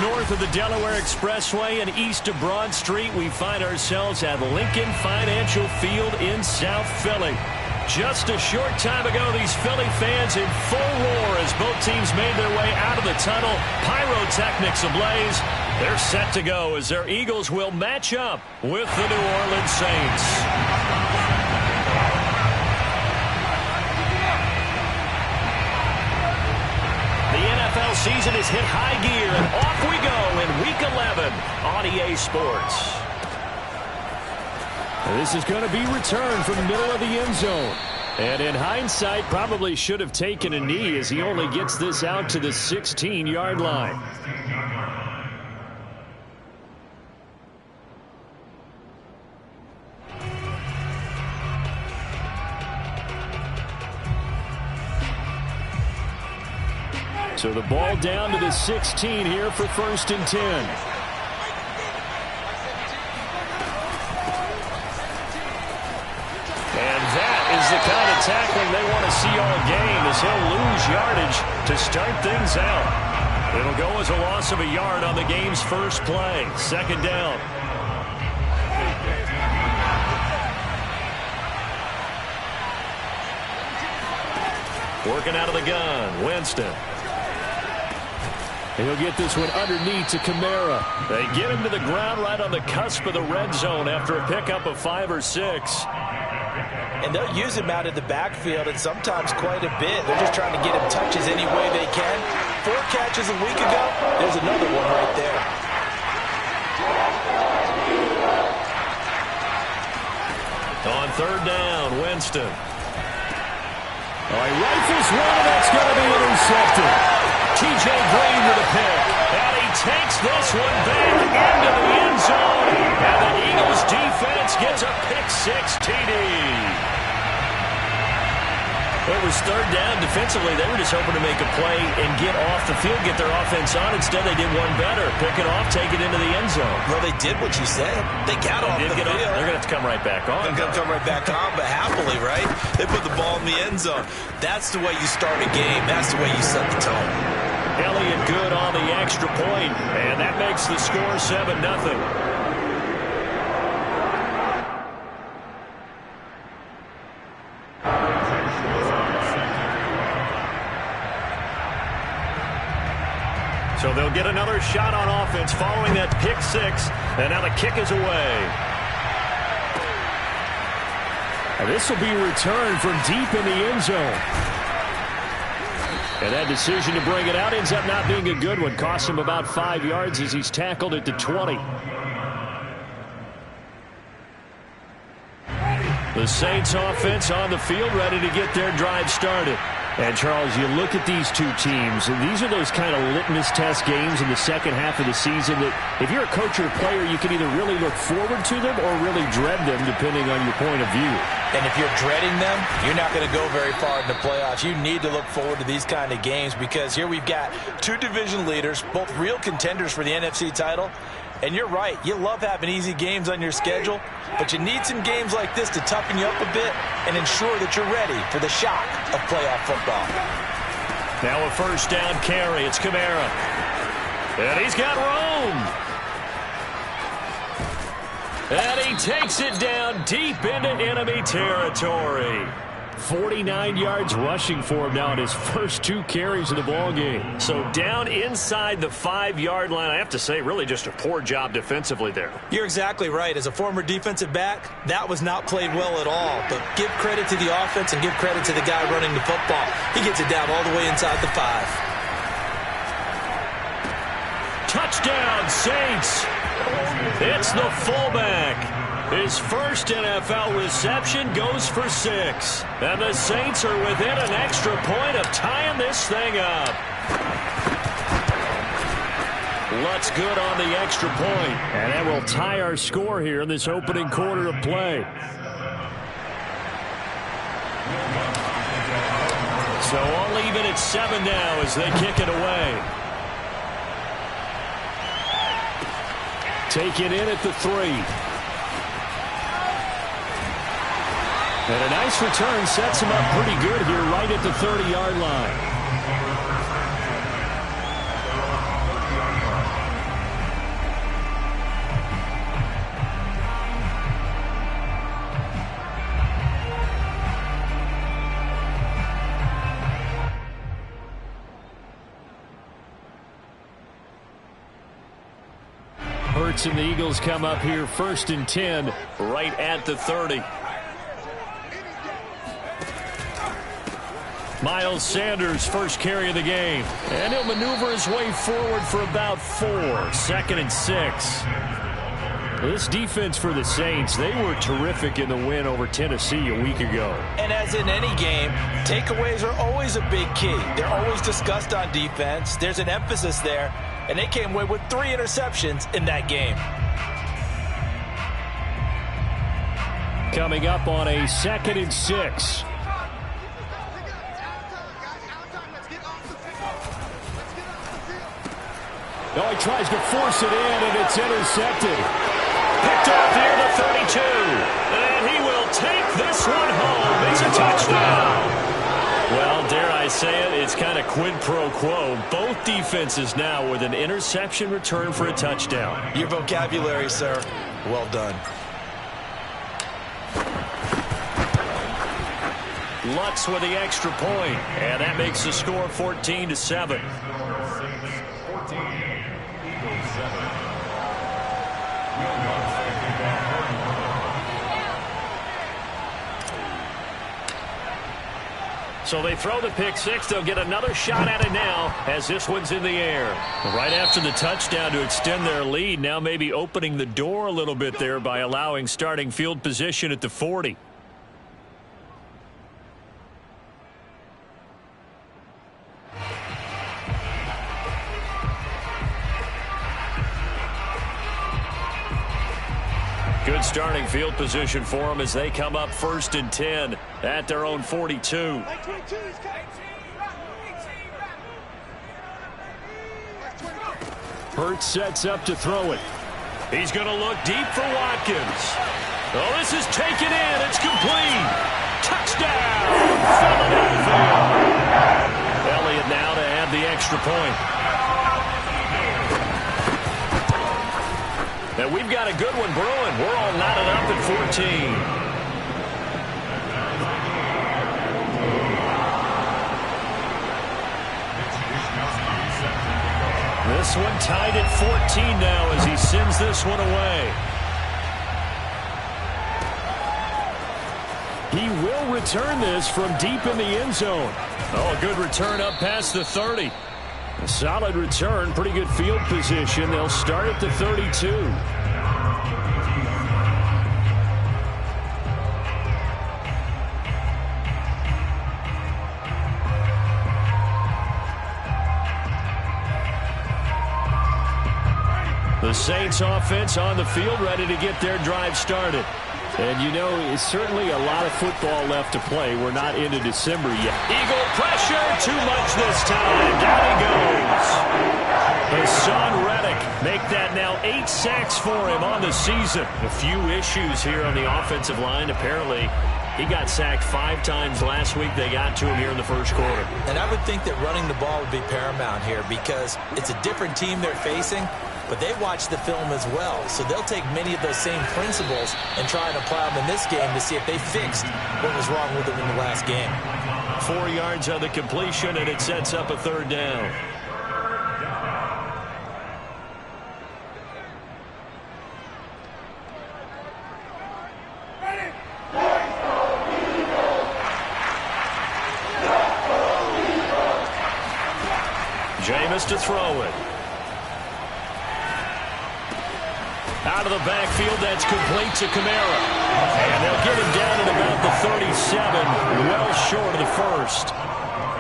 north of the Delaware Expressway and east of Broad Street, we find ourselves at Lincoln Financial Field in South Philly. Just a short time ago, these Philly fans in full roar as both teams made their way out of the tunnel. Pyrotechnics ablaze. They're set to go as their Eagles will match up with the New Orleans Saints. The NFL season is hit high gear, and off we go in Week 11 on EA Sports. This is going to be returned from the middle of the end zone. And in hindsight, probably should have taken a knee as he only gets this out to the 16-yard line. So the ball down to the 16 here for 1st and 10. The kind of tackling they want to see all game as he'll lose yardage to start things out. It'll go as a loss of a yard on the game's first play. 2nd down. Working out of the gun, Winston. And he'll get this one underneath to Kamara. They get him to the ground right on the cusp of the red zone after a pickup of 5 or 6. And they'll use him out of the backfield, and sometimes quite a bit. They're just trying to get him touches any way they can. 4 catches a week ago. There's another one right there. On 3rd down, Winston. He rifles one, and that's going to be intercepted. T.J. Green with a pick. And he takes this one back into the end zone. And the Eagles defense gets a pick-6 TD. It was 3rd down. Defensively, they were just hoping to make a play and get off the field, get their offense on. Instead, they did one better. Pick it off, take it into the end zone. Well, they did what you said. They got off the field. They're going to have to come right back on. They're going to come right back on, but happily, right? They put the ball in the end zone. That's the way you start a game. That's the way you set the tone. Elliott good on the extra point, and that makes the score 7-0. So they'll get another shot on offense following that pick-6, and now the kick is away. And this will be returned from deep in the end zone. And that decision to bring it out ends up not being a good one. Costs him about 5 yards as he's tackled at the 20. The Saints offense on the field ready to get their drive started. And, Charles, you look at these two teams, and these are those kind of litmus test games in the second half of the season that if you're a coach or a player, you can either really look forward to them or really dread them, depending on your point of view. And if you're dreading them, you're not going to go very far in the playoffs. You need to look forward to these kind of games because here we've got 2 division leaders, both real contenders for the NFC title. And you're right, you love having easy games on your schedule, but you need some games like this to toughen you up a bit and ensure that you're ready for the shock of playoff football. Now a 1st down carry. It's Kamara. And he's got room. And he takes it down deep into enemy territory. 49 yards rushing for him now in his first 2 carries of the ball game. So down inside the 5-yard line. I have to say, really just a poor job defensively there. You're exactly right. As a former defensive back, that was not played well at all. But give credit to the offense and give credit to the guy running the football. He gets it down all the way inside the 5. Touchdown, Saints. It's the fullback. His first NFL reception goes for 6. And the Saints are within an extra point of tying this thing up. Lutz good on the extra point. And that will tie our score here in this opening quarter of play. So I'll leave it at 7 now as they kick it away. Take it in at the 3. And a nice return sets him up pretty good here right at the 30-yard line. offense, and the Eagles come up here 1st and 10 right at the 30. Miles Sanders, first carry of the game. And he'll maneuver his way forward for about 4. 2nd and 6. This defense for the Saints, they were terrific in the win over Tennessee a week ago. And as in any game, takeaways are always a big key. They're always discussed on defense. There's an emphasis there, and they came away with 3 interceptions in that game. Coming up on a 2nd and 6. No, he tries to force it in, and it's intercepted. Picked off near the 32. And he will take this one home. It's a touchdown. Well, dare I say it, it's kind of quid pro quo. Both defenses now with an interception return for a touchdown. Your vocabulary, sir. Well done. Lutz with the extra point, and that makes the score 14-7. So they throw the pick six. They'll get another shot at it now as this one's in the air. Right after the touchdown to extend their lead, now maybe opening the door a little bit there by allowing starting field position at the 40. Good starting field position for them as they come up 1st and 10 at their own 42. Hurts sets up to throw it. He's going to look deep for Watkins. Oh, this is taken in. It's complete. Touchdown, Philadelphia. Elliott now to add the extra point. And we've got a good one brewing. We're all knotted up at 14. This one tied at 14 now as he sends this one away. He will return this from deep in the end zone. Oh, a good return up past the 30. A solid return, pretty good field position. They'll start at the 32. The Saints offense on the field ready to get their drive started. And you know, it's certainly a lot of football left to play. We're not into December yet. Eagle pressure, too much this time. Down he goes. Hassan Reddick make that now 8 sacks for him on the season. A few issues here on the offensive line. Apparently, he got sacked 5 times last week. They got to him here in the first quarter. And I would think that running the ball would be paramount here because it's a different team they're facing. But they watch the film as well, so they'll take many of those same principles and try and apply them in this game to see if they fixed what was wrong with them in the last game. 4 yards on the completion, and it sets up a 3rd down. Jameis to throw it. Out of the backfield, that's complete to Kamara. And they'll get him down at about the 37, well short of the first.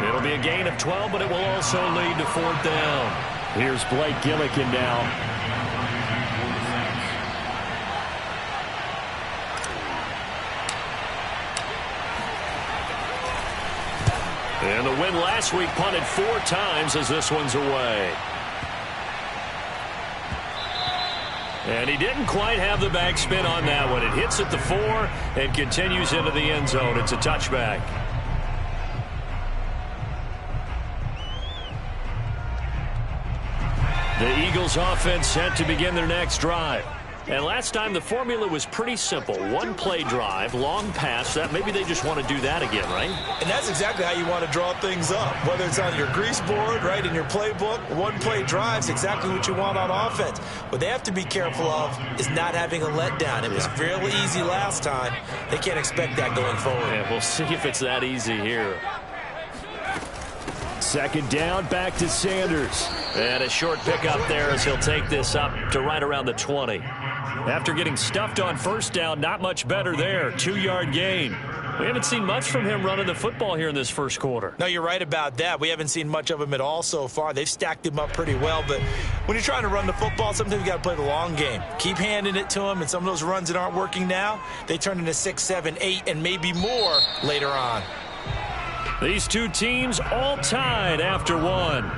It'll be a gain of 12, but it will also lead to 4th down. Here's Blake Gillikin now. And the win last week punted 4 times as this one's away. And he didn't quite have the backspin on that one. It hits at the 4 and continues into the end zone. It's a touchback. The Eagles offense set to begin their next drive. And last time the formula was pretty simple. One play drive, long pass. That maybe they just want to do that again, right? And that's exactly how you want to draw things up. Whether it's on your grease board, right, in your playbook, one play drive's exactly what you want on offense. What they have to be careful of is not having a letdown. It was fairly easy last time. They can't expect that going forward. Yeah, we'll see if it's that easy here. Second down, back to Sanders. And a short pickup there as he'll take this up to right around the 20. After getting stuffed on first down, not much better there. 2-yard gain. We haven't seen much from him running the football here in this first quarter. No, you're right about that. We haven't seen much of him at all so far. They've stacked him up pretty well, but when you're trying to run the football, sometimes you got to play the long game. Keep handing it to him, and some of those runs that aren't working now, they turn into 6, 7, 8, and maybe more later on. These two teams all tied after one.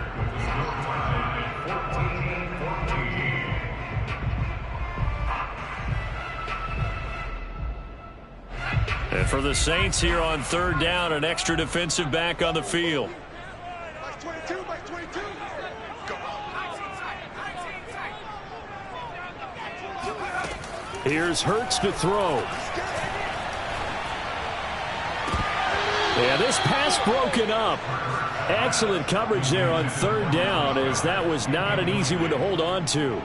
And for the Saints here on third down, an extra defensive back on the field. Here's Hurts to throw. Yeah, this pass broken up. Excellent coverage there on third down, as that was not an easy one to hold on to.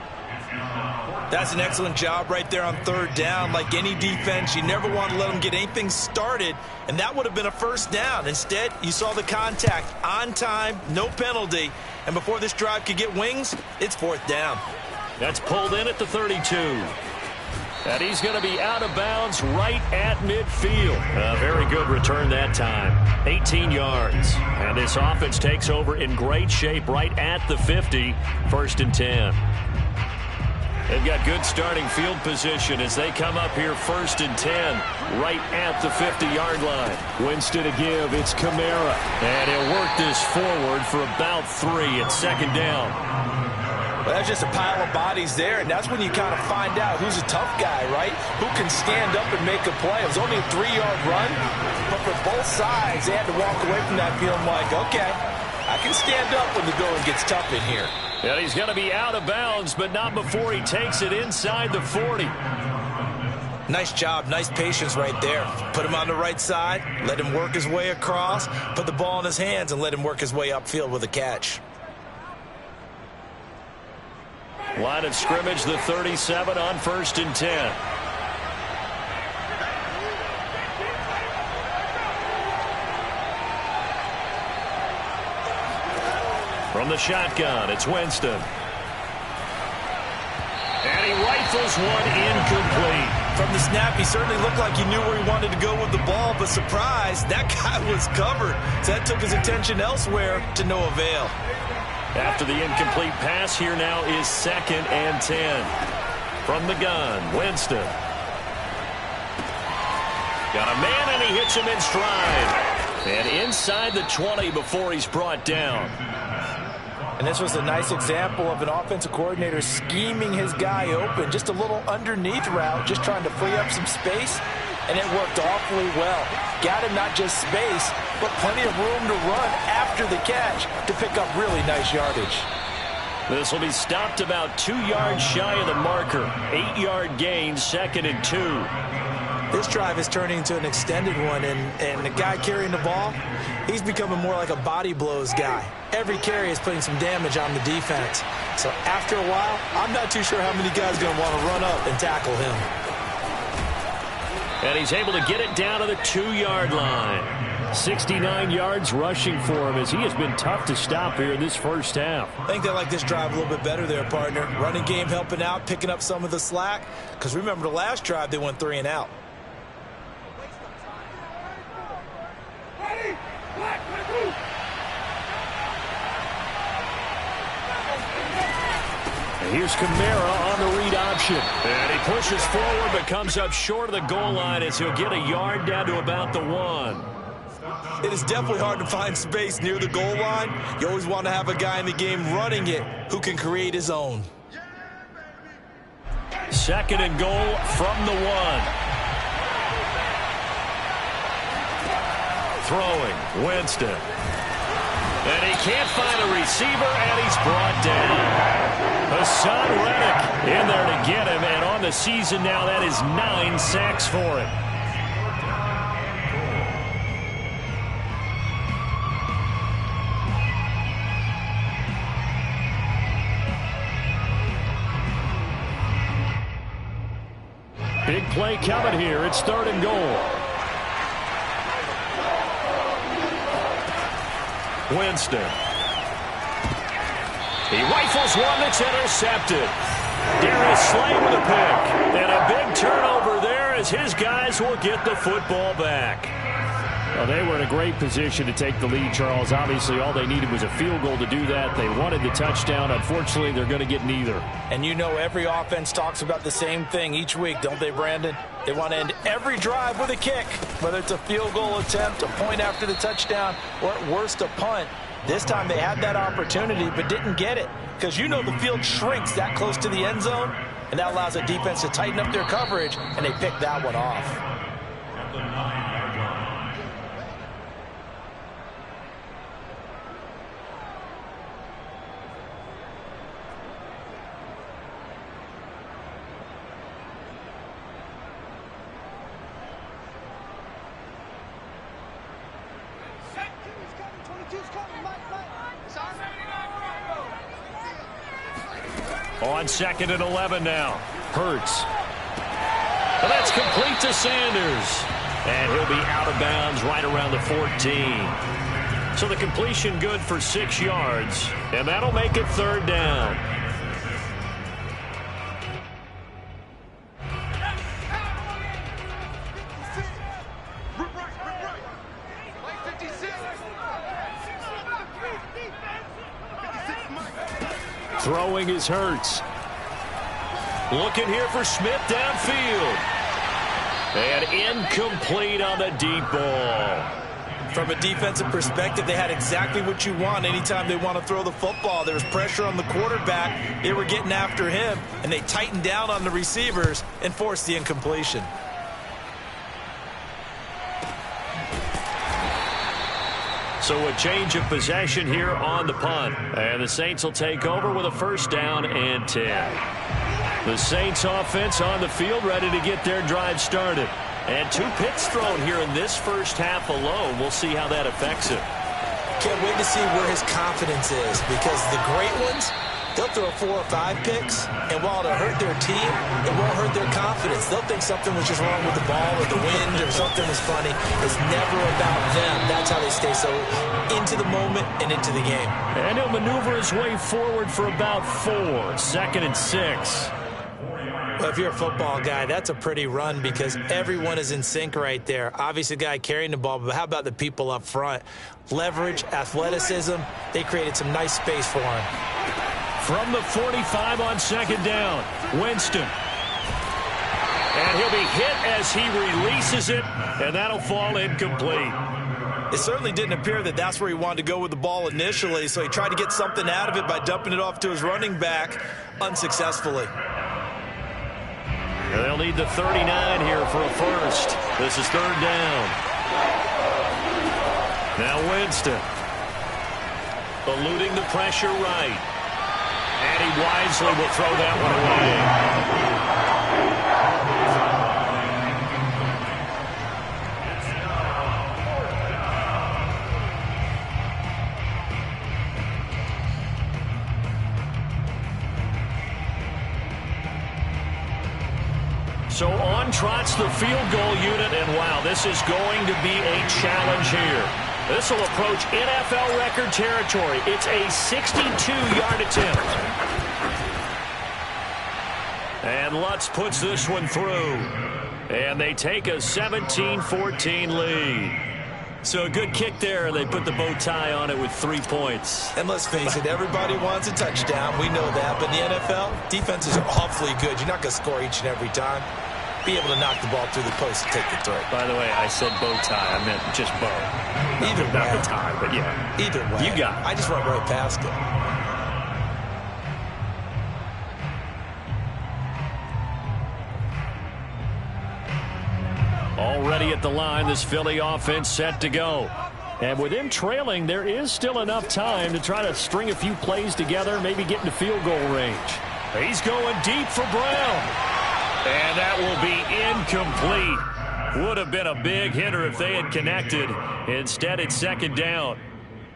That's an excellent job right there on third down. Like any defense, you never want to let them get anything started, and that would have been a first down. Instead, you saw the contact on time, no penalty, and before this drive could get wings, it's fourth down. That's pulled in at the 32. And he's going to be out of bounds right at midfield. A very good return that time. 18 yards. And this offense takes over in great shape right at the 50. First and 10. They've got good starting field position as they come up here first and 10 right at the 50-yard line. Winston to give. It's Kamara. And he'll work this forward for about 3 at second down. Well, that's just a pile of bodies there, and that's when you kind of find out who's a tough guy, right? Who can stand up and make a play. It was only a 3-yard run, but for both sides, they had to walk away from that feeling like, okay, I can stand up when the going gets tough in here. And he's going to be out of bounds, but not before he takes it inside the 40. Nice job, nice patience right there. Put him on the right side, let him work his way across, put the ball in his hands, and let him work his way upfield with a catch. Line of scrimmage, the 37 on first and 10. From the shotgun, it's Winston. And he rifles one incomplete. From the snap, he certainly looked like he knew where he wanted to go with the ball, but surprise, that guy was covered. So that took his attention elsewhere to no avail. After the incomplete pass, here now is second and 10. From the gun, Winston. Got a man, and he hits him in stride. And inside the 20 before he's brought down. And this was a nice example of an offensive coordinator scheming his guy open. Just a little underneath route, just trying to free up some space, and it worked awfully well. Got him not just space, but plenty of room to run after the catch to pick up really nice yardage. This will be stopped about 2 yards shy of the marker. 8-yard gain, second and 2. This drive is turning into an extended one, and the guy carrying the ball, he's becoming more like a body blows guy. Every carry is putting some damage on the defense. So after a while, I'm not too sure how many guys are going to want to run up and tackle him. And he's able to get it down to the 2-yard line. 69 yards rushing for him as he has been tough to stop here in this first half. I think they like this drive a little bit better there, partner. Running game helping out, picking up some of the slack. Because remember the last drive, they went 3 and out. Here's Kamara on the read option. And he pushes forward but comes up short of the goal line as he'll get a yard down to about the 1. It is definitely hard to find space near the goal line. You always want to have a guy in the game running it who can create his own. Second and goal from the 1. Throwing, Winston. And he can't find a receiver, and he's brought down. Hassan Reddick in there to get him, and on the season now, that is 9 sacks for him. Big play coming here. It's 3rd and goal. Winston. He rifles one that's intercepted. Darius Slay with a pick. And a big turnover there as his guys will get the football back. Well, they were in a great position to take the lead, Charles. Obviously, all they needed was a field goal to do that. They wanted the touchdown. Unfortunately, they're going to get neither. And you know every offense talks about the same thing each week, don't they, Brandon? They want to end every drive with a kick, whether it's a field goal attempt, a point after the touchdown, or at worst, a punt. This time they had that opportunity but didn't get it because you know the field shrinks that close to the end zone, and that allows the defense to tighten up their coverage, and they picked that one off. On 2nd and 11 now. Hurts. But that's complete to Sanders. And he'll be out of bounds right around the 14. So the completion good for 6 yards. And that'll make it 3rd down. Throwing is Hurts. Looking here for Smith downfield. And incomplete on the deep ball. From a defensive perspective, they had exactly what you want anytime they want to throw the football. There was pressure on the quarterback. They were getting after him, and they tightened down on the receivers and forced the incompletion. So a change of possession here on the punt. And the Saints will take over with a 1st down and 10. The Saints offense on the field ready to get their drive started. And 2 picks thrown here in this first half alone. We'll see how that affects him. Can't wait to see where his confidence is, because the great ones, they'll throw 4 or 5 picks, and while it'll hurt their team, it won't hurt their confidence. They'll think something was just wrong with the ball or the wind or something was funny. It's never about them. That's how they stay so into the moment and into the game. And he'll maneuver his way forward for about 4. 2nd and 6. Well, if you're a football guy, that's a pretty run because everyone is in sync right there. Obviously, the guy carrying the ball, but how about the people up front? Leverage, athleticism, they created some nice space for him. From the 45 on 2nd down, Winston. And he'll be hit as he releases it, and that'll fall incomplete. It certainly didn't appear that that's where he wanted to go with the ball initially, so he tried to get something out of it by dumping it off to his running back unsuccessfully. And they'll need the 39 here for a 1st. This is 3rd down. Now Winston. Eluding the pressure right. And he wisely will throw that one away. So on trots the field goal unit, and wow, this is going to be a challenge here. This will approach NFL record territory. It's a 62-yard attempt. And Lutz puts this one through. And they take a 17-14 lead. So a good kick there, and they put the bow tie on it with 3 points. And let's face it, everybody wants a touchdown. We know that. But in the NFL, defenses are awfully good. You're not going to score each and every time. Be able to knock the ball through the post and take the throw. By the way, I said bow tie. I meant just bow. Either way. Not the tie, but yeah. Either way. You got it. I just went right past it. Already at the line, this Philly offense set to go. And with him trailing, there is still enough time to try to string a few plays together, maybe get into field goal range. He's going deep for Brown. And that will be incomplete. Would have been a big hitter if they had connected. Instead, it's second down.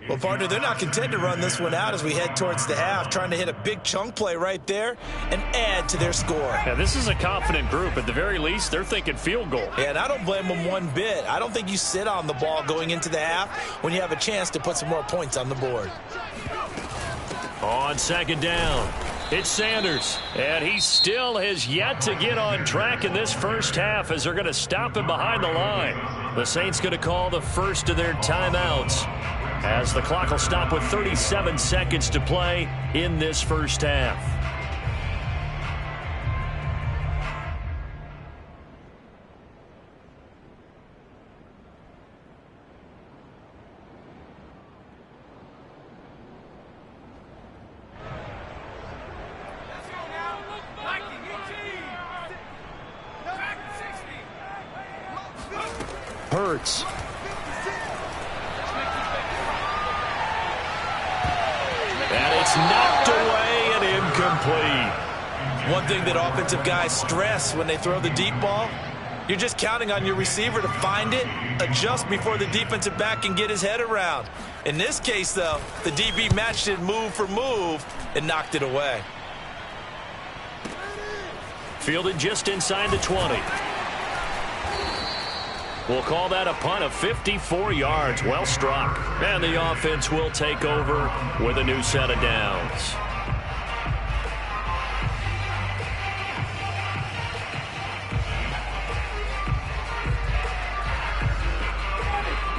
Well, partner, they're not content to run this one out as we head towards the half, trying to hit a big chunk play right there and add to their score. Yeah, this is a confident group. At the very least, they're thinking field goal. Yeah, and I don't blame them one bit. I don't think you sit on the ball going into the half when you have a chance to put some more points on the board. On second down, it's Sanders. And he still has yet to get on track in this first half as they're going to stop him behind the line. The Saints going to call the first of their timeouts, as the clock will stop with 37 seconds to play in this first half. Hurts. And it's knocked away and incomplete. One thing that offensive guys stress when they throw the deep ball, you're just counting on your receiver to find it, adjust before the defensive back can get his head around. In this case, though, the DB matched it move for move and knocked it away. Fielded just inside the 20. We'll call that a punt of 54 yards. Well struck. And the offense will take over with a new set of downs.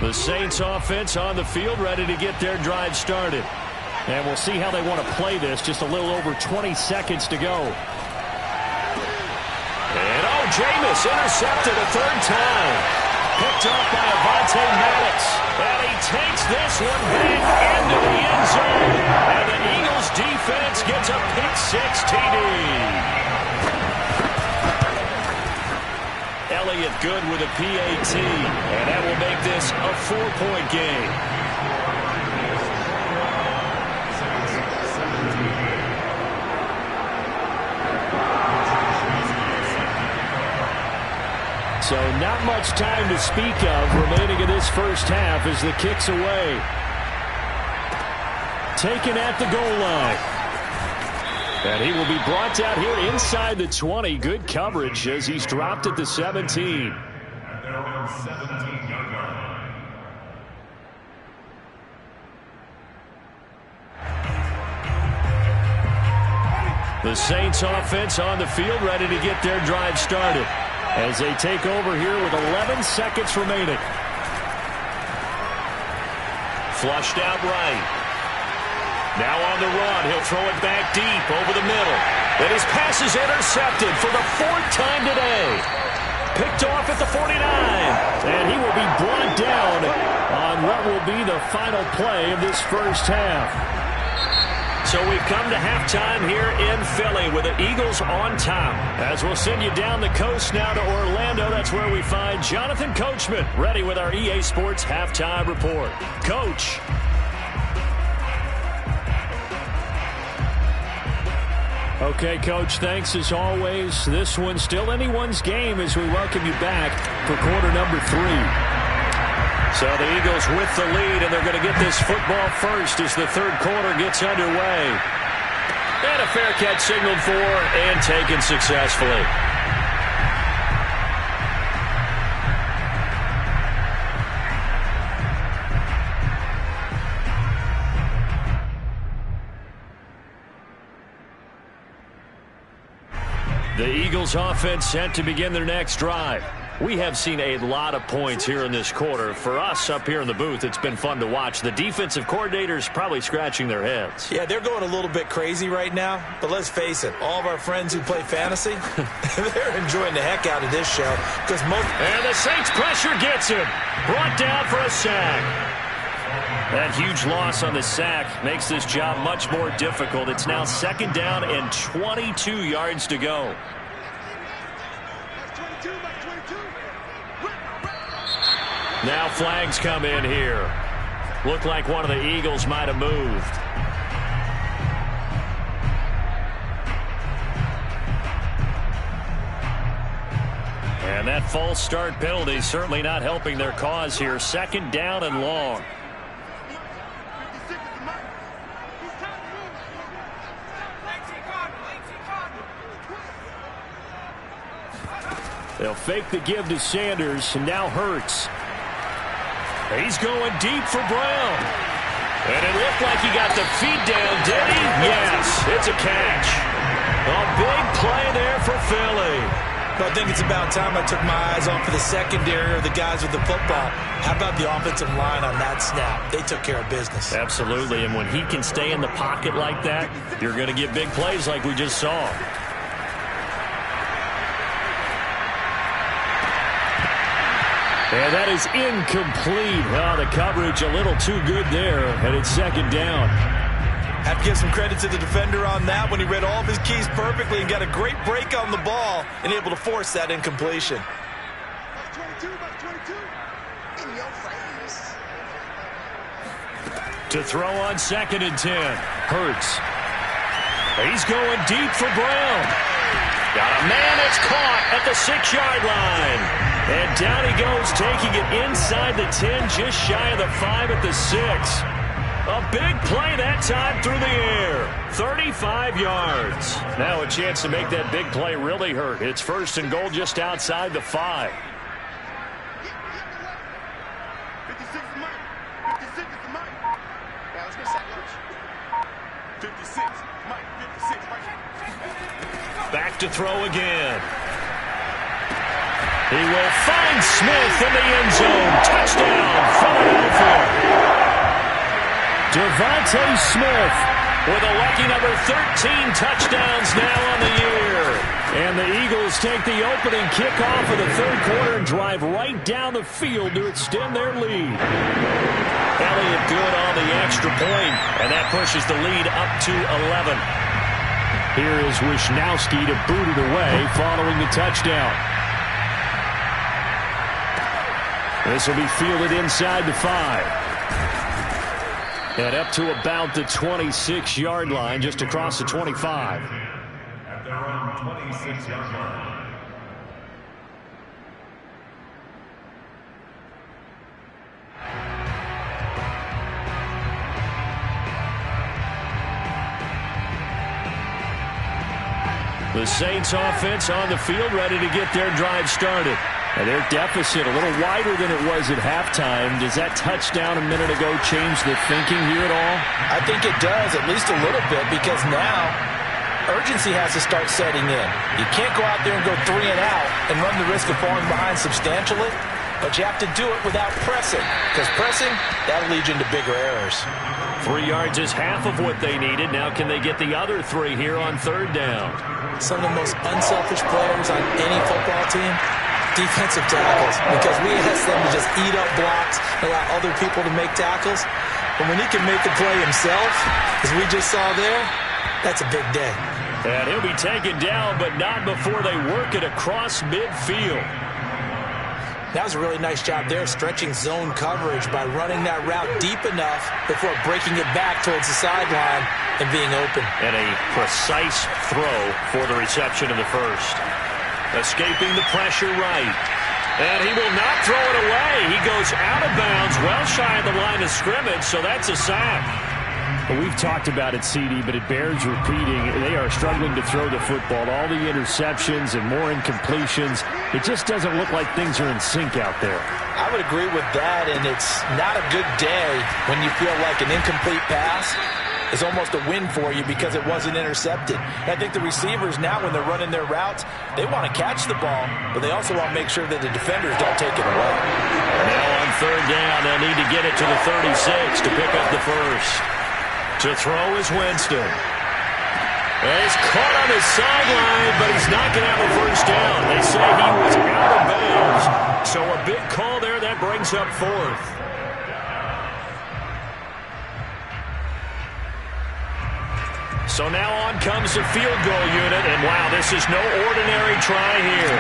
The Saints offense on the field, ready to get their drive started. And we'll see how they want to play this. Just a little over 20 seconds to go. And Jameis intercepted a third time. Picked off by Avonte Maddox. And he takes this one back into the end zone. And the Eagles defense gets a pick-six TD. Elliott good with a PAT. And that will make this a 4-point game. So not much time to speak of remaining in this first half as the kick's away. Taken at the goal line. And he will be brought down here inside the 20. Good coverage as he's dropped at the 17. The Saints offense on the field ready to get their drive started, as they take over here with 11 seconds remaining. Flushed out right. Now on the run. He'll throw it back deep over the middle. And his pass is intercepted for the fourth time today. Picked off at the 49. And he will be brought down on what will be the final play of this first half. So we've come to halftime here in Philly with the Eagles on top. As we'll send you down the coast now to Orlando, that's where we find Jonathan Coachman ready with our EA Sports Halftime Report. Coach. Okay, Coach, thanks as always. This one's still anyone's game as we welcome you back for quarter number 3. So the Eagles with the lead, and they're going to get this football first as the third quarter gets underway. And a fair catch signaled for and taken successfully. The Eagles offense set to begin their next drive. We have seen a lot of points here in this quarter. For us up here in the booth, it's been fun to watch. The defensive coordinators probably scratching their heads. Yeah, they're going a little bit crazy right now. But let's face it, all of our friends who play fantasy, they're enjoying the heck out of this show. And the Saints pressure gets him. Brought down for a sack. That huge loss on the sack makes this job much more difficult. It's now second down and 22 yards to go. Now flags come in here. Looked like one of the Eagles might have moved. And that false start penalty certainly not helping their cause here. Second down and long. They'll fake the give to Sanders, and now Hurts. He's going deep for Brown. And it looked like he got the feet down, did he? Yes, it's a catch. A big play there for Philly. I think it's about time I took my eyes off of the secondary or the guys with the football. How about the offensive line on that snap? They took care of business. Absolutely, and when he can stay in the pocket like that, you're going to get big plays like we just saw. And that is incomplete. Oh, the coverage a little too good there, and it's second down. Have to give some credit to the defender on that when he read all of his keys perfectly and got a great break on the ball and able to force that incompletion. To throw on 2nd and 10. Hurts. He's going deep for Brown. Got a man that's caught at the 6-yard line. And down he goes, taking it inside the 10, just shy of the 5 at the 6. A big play that time through the air. 35 yards. Now a chance to make that big play really hurt. It's 1st and goal just outside the 5. 56 is Mike. 56 is Mike. Now let's get set, coach. 56. Mike. 56. Mike. Back to throw again. He will find Smith in the end zone. Touchdown, Philadelphia. Devontae Smith with a lucky number 13 touchdowns now on the year. And the Eagles take the opening kickoff of the 3rd quarter and drive right down the field to extend their lead. Elliott good on the extra point, and that pushes the lead up to 11. Here is Wishnowski to boot it away following the touchdown. This will be fielded inside the 5. And up to about the 26-yard line, just across the 25. At their own 26-yard line. The Saints offense on the field, ready to get their drive started. And their deficit a little wider than it was at halftime. Does that touchdown a minute ago change the thinking here at all? I think it does, at least a little bit, because now urgency has to start setting in. You can't go out there and go 3 and out and run the risk of falling behind substantially, but you have to do it without pressing, because pressing, that'll lead you into bigger errors. 3 yards is half of what they needed. Now can they get the other 3 here on 3rd down? Some of the most unselfish players on any football team, defensive tackles, because we ask them to just eat up blocks, allow other people to make tackles. But when he can make the play himself, as we just saw there, that's a big day. And he'll be taken down, but not before they work it across midfield. That was a really nice job there, stretching zone coverage by running that route deep enough before breaking it back towards the sideline and being open. And a precise throw for the reception of the 1st. Escaping the pressure right. And he will not throw it away. He goes out of bounds, well shy of the line of scrimmage, so that's a sack. Well, we've talked about it, CD, but it bears repeating. They are struggling to throw the football. All the interceptions and more incompletions. It just doesn't look like things are in sync out there. I would agree with that, and it's not a good day when you feel like an incomplete pass is almost a win for you because it wasn't intercepted. And I think the receivers now, when they're running their routes, they want to catch the ball, but they also want to make sure that the defenders don't take it away. Now on 3rd down, they'll need to get it to the 36 to pick up the 1st. To throw is Winston. And he's caught on his sideline, but he's not going to have a 1st down. They say he was out of bounds. So a big call there that brings up 4th. So now on comes the field goal unit, and wow, this is no ordinary try here.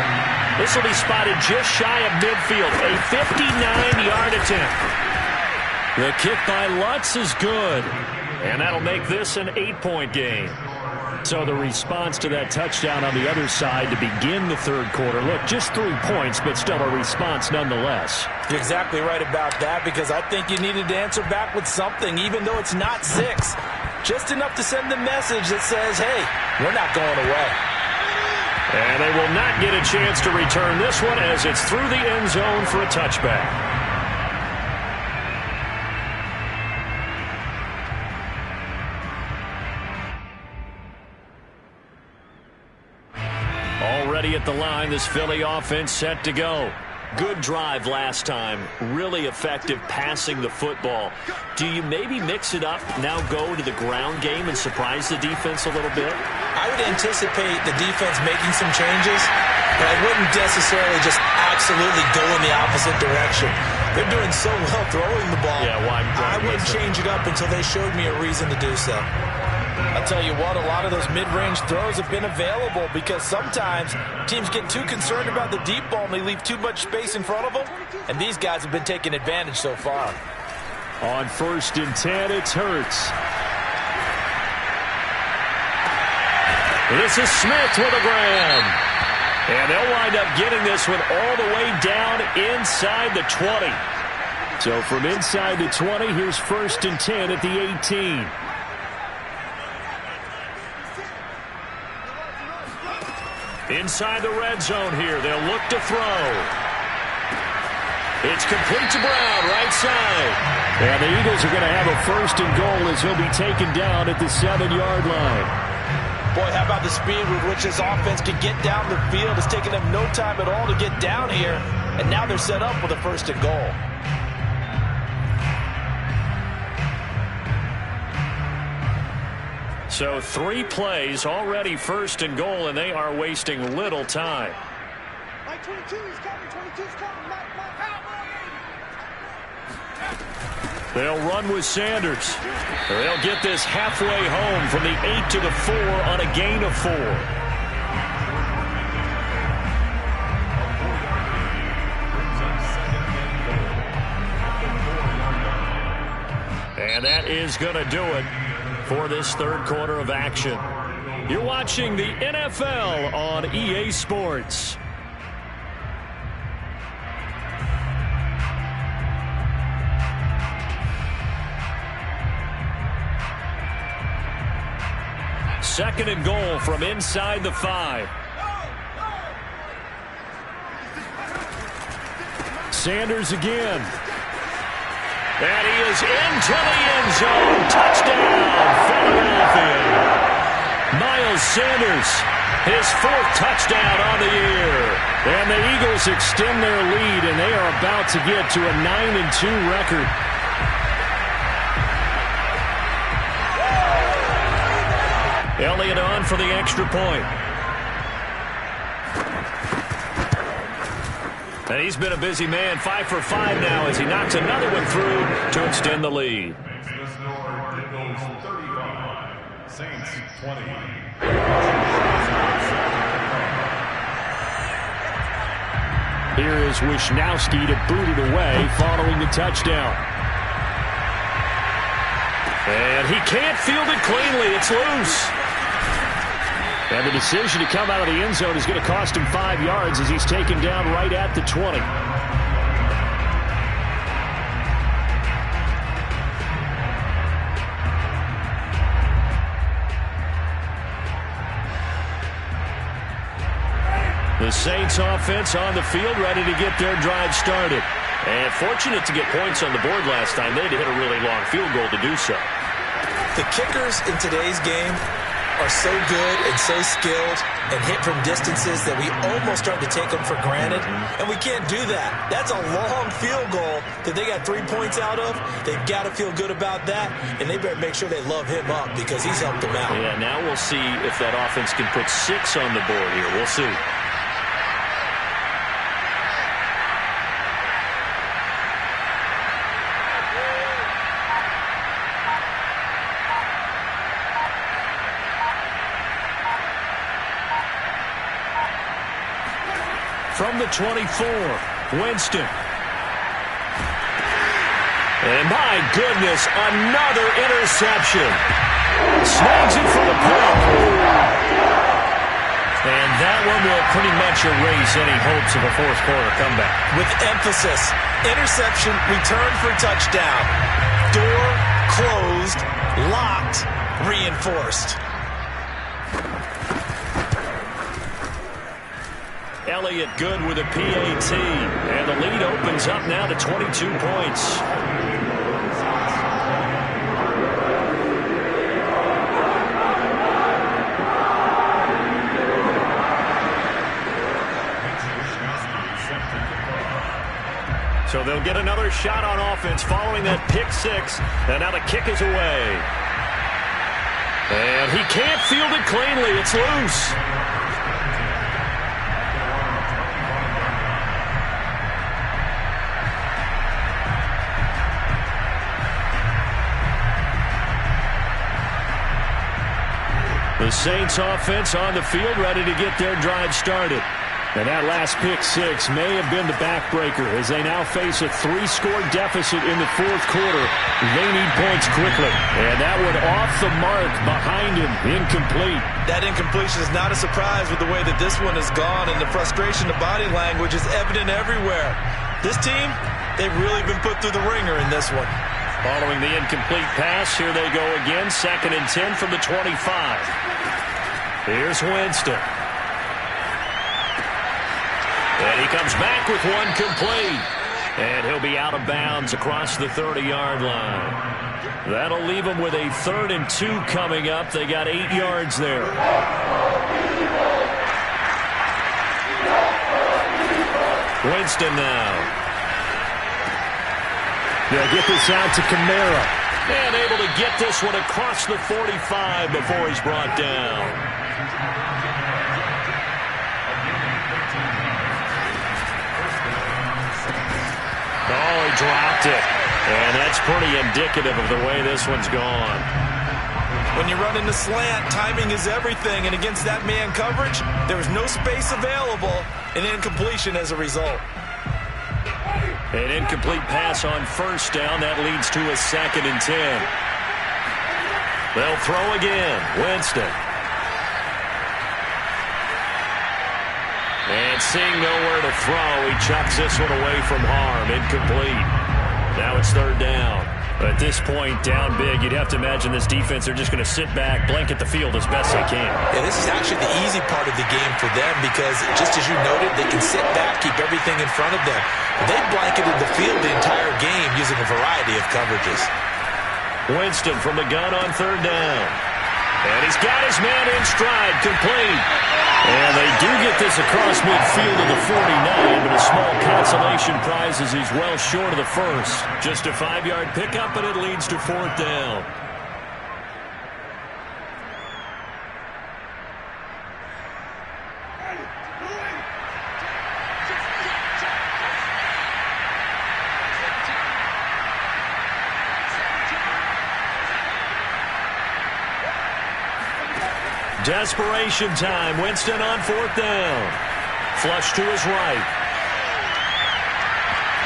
This will be spotted just shy of midfield, a 59-yard attempt. The kick by Lutz is good, and that'll make this an 8-point game. So the response to that touchdown on the other side to begin the third quarter. Look, just 3 points, but still a response nonetheless. You're exactly right about that, because I think you needed to answer back with something, even though it's not 6. Just enough to send the message that says, hey, we're not going away. And they will not get a chance to return this one as it's through the end zone for a touchback. Already at the line, this Philly offense set to go. Good drive last time. Really effective passing the football. Do you maybe mix it up, now go to the ground game and surprise the defense a little bit? I would anticipate the defense making some changes, but I wouldn't necessarily just absolutely go in the opposite direction. They're doing so well throwing the ball. Yeah, why I wouldn't change it up until they showed me a reason to do so. I'll tell you what, a lot of those mid-range throws have been available because sometimes teams get too concerned about the deep ball and they leave too much space in front of them, and these guys have been taking advantage so far. On 1st and 10, it's Hurts. This is Smith with a grab. And they'll wind up getting this one all the way down inside the 20. So from inside the 20, here's 1st and 10 at the 18. Inside the red zone here, they'll look to throw. It's complete to Brown, right side. And the Eagles are going to have a 1st and goal as he'll be taken down at the 7-yard line. Boy, how about the speed with which this offense can get down the field? It's taken them no time at all to get down here, and now they're set up with a 1st and goal. So 3 plays, already 1st and goal, and they are wasting little time. Mike 22 is coming. 22's coming. Mike. They'll run with Sanders. They'll get this halfway home from the 8 to the 4 on a gain of 4. And that is going to do it for this third quarter of action. You're watching the NFL on EA Sports. Second and goal from inside the 5. Sanders again. And he is into the end zone. Touchdown, Philadelphia. Miles Sanders, his 4th touchdown on the year. And the Eagles extend their lead, and they are about to get to a 9-2 record. Elliott on for the extra point. And he's been a busy man, 5 for 5 now as he knocks another one through to extend the lead. Saints 20. Here is Wisnowski to boot it away following the touchdown. And he can't field it cleanly. It's loose. And the decision to come out of the end zone is going to cost him 5 yards as he's taken down right at the 20. The Saints offense on the field ready to get their drive started. And fortunate to get points on the board last time. They had to hit a really long field goal to do so. The kickers in today's game are so good and so skilled and hit from distances that we almost start to take them for granted, and we can't do that. That's a long field goal that they got 3 points out of. They've got to feel good about that, and they better make sure they love him up because he's helped them out. Yeah, now we'll see if that offense can put 6 on the board here. We'll see. From the 24, Winston. And my goodness, another interception. Snags it for the pick. And that one will pretty much erase any hopes of a fourth quarter comeback. With emphasis, interception, return for touchdown. Door closed, locked, reinforced. Elliott good with a PAT. And the lead opens up now to 22 points. So they'll get another shot on offense following that pick six. And now the kick is away. And he can't field it cleanly. It's loose. The Saints offense on the field, ready to get their drive started. And that last pick six may have been the backbreaker as they now face a 3-score deficit in the fourth quarter. They need points quickly. And that one off the mark behind him, incomplete. That incompletion is not a surprise with the way that this one has gone, and the frustration of body language is evident everywhere. This team, they've really been put through the ringer in this one. Following the incomplete pass, here they go again, 2nd and 10 from the 25. Here's Winston. And he comes back with one complete. And he'll be out of bounds across the 30-yard line. That'll leave him with a 3rd and 2 coming up. They got 8 yards there. Winston now. They'll get this out to Kamara. And able to get this one across the 45 before he's brought down. Oh, he dropped it. And that's pretty indicative of the way this one's gone. When you run into slant, timing is everything. And against that man coverage, there was no space available. An incompletion as a result. An incomplete pass on 1st down. That leads to a 2nd and 10. They'll throw again. Winston. And seeing nowhere to throw, he chucks this one away from harm. Incomplete. Now it's 3rd down. At this point, down big, you'd have to imagine this defense, they're just going to sit back, blanket the field as best they can. Yeah, this is actually the easy part of the game for them because, just as you noted, they can sit back, keep everything in front of them. They blanketed the field the entire game using a variety of coverages. Winston from the gun on 3rd down. And he's got his man in stride, complete. And they do get this across midfield of the 49, but a small consolation prize as he's well short of the first. Just a 5-yard pickup, and it leads to 4th down. Desperation time. Winston on 4th down. Flush to his right.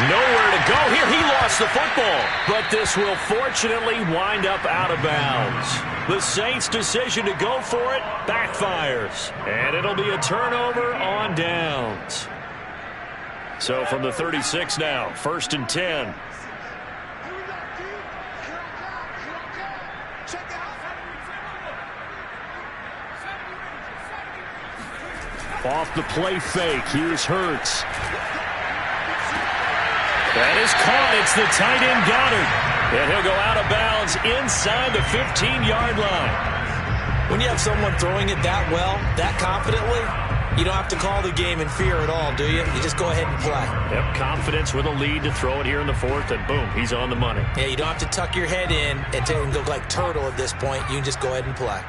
Nowhere to go here. He lost the football. But this will fortunately wind up out of bounds. The Saints' decision to go for it backfires. And it'll be a turnover on downs. So from the 36 now, 1st and 10. Off the play fake. Here's Hurts. That is caught. It's the tight end Goddard. And he'll go out of bounds inside the 15-yard line. When you have someone throwing it that well, that confidently, you don't have to call the game in fear at all, do you? You just go ahead and play. Yep, confidence with a lead to throw it here in the 4th, and boom, he's on the money. Yeah, you don't have to tuck your head in and go like turtle at this point. You can just go ahead and play.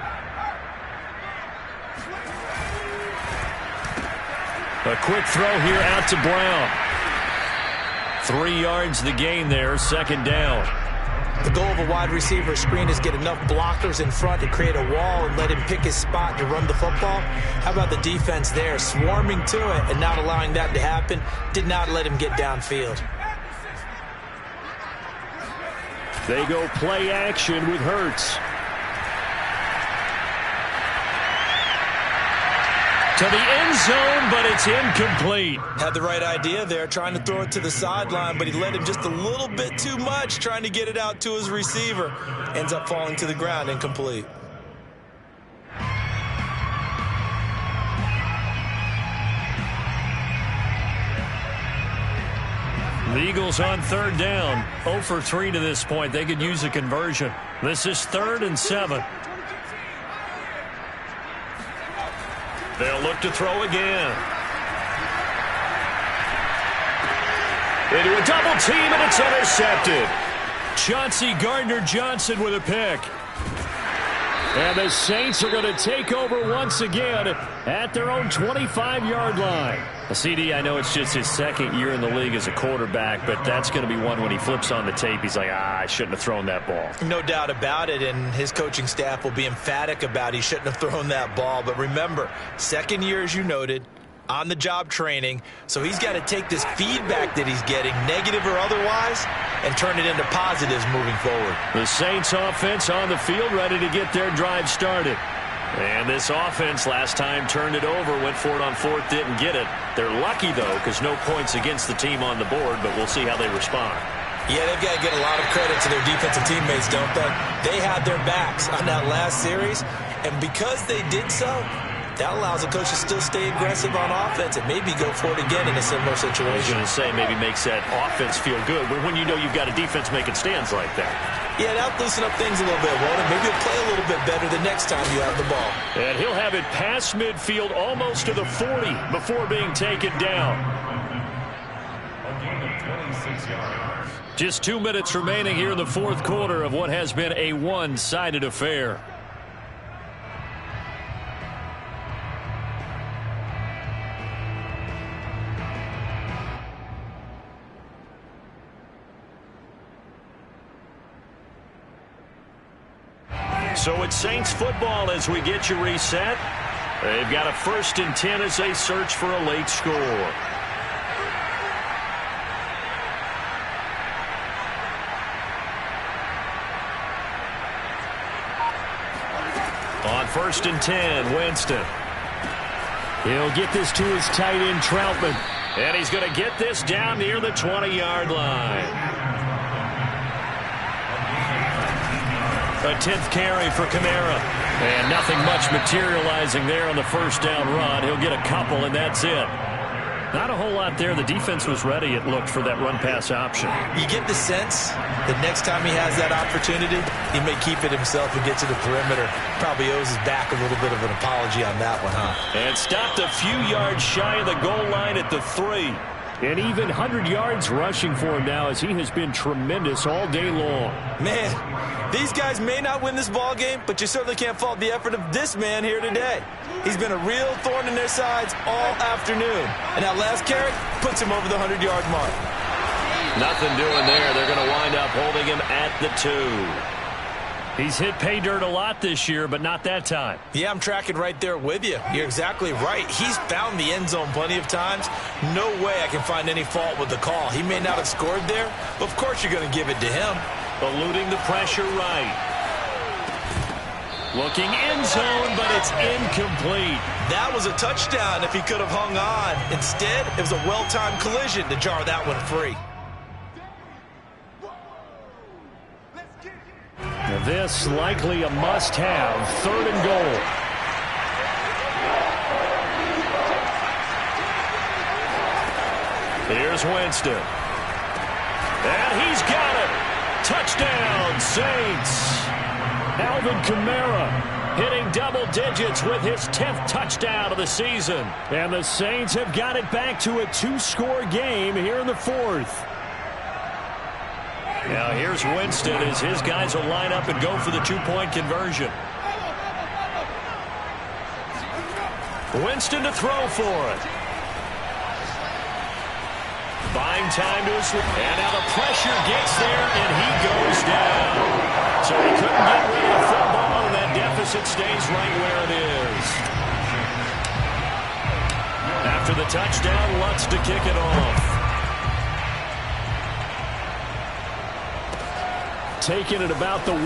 A quick throw here out to Brown. 3 yards the gain there, 2nd down. The goal of a wide receiver screen is get enough blockers in front to create a wall and let him pick his spot to run the football. How about the defense there, swarming to it and not allowing that to happen? Did not let him get downfield. They go play action with Hurts. To the end zone, but it's incomplete. Had the right idea there, trying to throw it to the sideline, but he led him just a little bit too much, trying to get it out to his receiver. Ends up falling to the ground, incomplete. The Eagles on third down. 0 for 3 to this point. They could use a conversion. This is 3rd and 7. They'll look to throw again. Into a double team, and it's intercepted. Chauncey Gardner-Johnson with a pick. And the Saints are going to take over once again at their own 25-yard line. CD, I know it's just his 2nd year in the league as a quarterback, but that's going to be one when he flips on the tape, he's like, I shouldn't have thrown that ball. No doubt about it, and his coaching staff will be emphatic about he shouldn't have thrown that ball. But remember, 2nd year, as you noted, on-the-job training, so he's got to take this feedback that he's getting, negative or otherwise, and turn it into positives moving forward. The Saints offense on the field, ready to get their drive started. And this offense last time turned it over, went for it on 4th, didn't get it. They're lucky, though, because no points against the team on the board, but we'll see how they respond. Yeah, they've got to get a lot of credit to their defensive teammates, don't they? They had their backs on that last series, and because they did so, that allows the coach to still stay aggressive on offense and maybe go for it again in a similar situation. I was going to say, maybe makes that offense feel good when you know you've got a defense making stands like that. Yeah, that'll loosen up things a little bit, won't it? Maybe he'll play a little bit better the next time you have the ball. And he'll have it past midfield almost to the 40 before being taken down. A gain of 26 yards. Just 2 minutes remaining here in the 4th quarter of what has been a one-sided affair. So it's Saints football as we get you reset. They've got a 1st and 10 as they search for a late score. On 1st and 10, Winston. He'll get this to his tight end, Troutman. And he's going to get this down near the 20-yard line. A 10th carry for Kamara. And nothing much materializing there on the 1st down run. He'll get a couple, and that's it. Not a whole lot there. The defense was ready, it looked, for that run-pass option. You get the sense that next time he has that opportunity, he may keep it himself and get to the perimeter. Probably owes his back a little bit of an apology on that one, huh? And stopped a few yards shy of the goal line at the 3. And even 100 yards rushing for him now as he has been tremendous all day long. Man, these guys may not win this ball game, but you certainly can't fault the effort of this man here today. He's been a real thorn in their sides all afternoon. And that last carry puts him over the 100-yard mark. Nothing doing there. They're going to wind up holding him at the 2. He's hit pay dirt a lot this year, but not that time. Yeah, I'm tracking right there with you. You're exactly right. He's found the end zone plenty of times. No way I can find any fault with the call. He may not have scored there, but of course you're going to give it to him. Eluding the pressure right. Looking end zone, but it's incomplete. That was a touchdown if he could have hung on. Instead, it was a well-timed collision to jar that one free. This likely a must-have. 3rd and goal. Here's Winston. And he's got it. Touchdown, Saints. Alvin Kamara hitting double digits with his 10th touchdown of the season. And the Saints have got it back to a 2-score game here in the 4th. Now here's Winston as his guys will line up and go for the 2-point conversion. Winston to throw for it. Buying time to his... And now the pressure gets there, and he goes down. So he couldn't get rid of the football, and that deficit stays right where it is. After the touchdown, Lutz to kick it off. Taking it about the 1.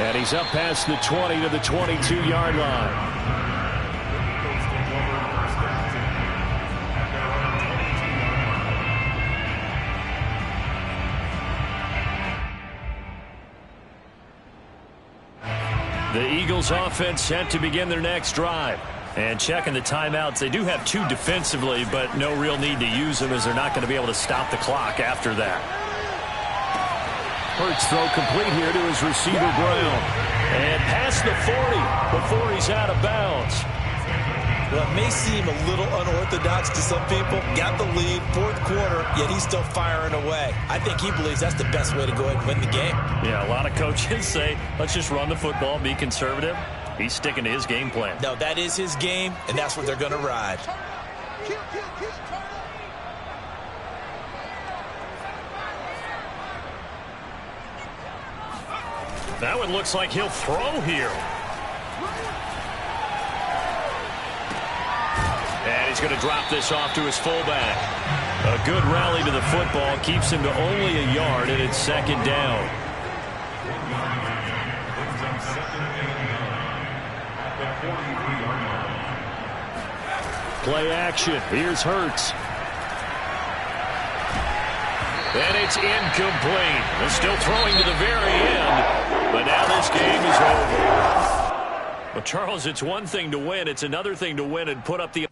And he's up past the 20 to the 22-yard line. The Eagles offense set to begin their next drive. And checking the timeouts, they do have 2 defensively, but no real need to use them as they're not going to be able to stop the clock after that. Hurts throw complete here to his receiver Brown. And past the 40 before he's out of bounds. Well, it may seem a little unorthodox to some people. Got the lead, 4th quarter, yet he's still firing away. I think he believes that's the best way to go ahead and win the game. Yeah, a lot of coaches say, let's just run the football, be conservative. He's sticking to his game plan. No, that is his game, and that's what they're going to ride. That one looks like he'll throw here. And he's going to drop this off to his fullback. A good rally to the football keeps him to only a yard, and it's 2nd down. Play action. Here's Hurts. And it's incomplete. They're still throwing to the very end, but now this game is over. Well, Charles, it's one thing to win. It's another thing to win and put up the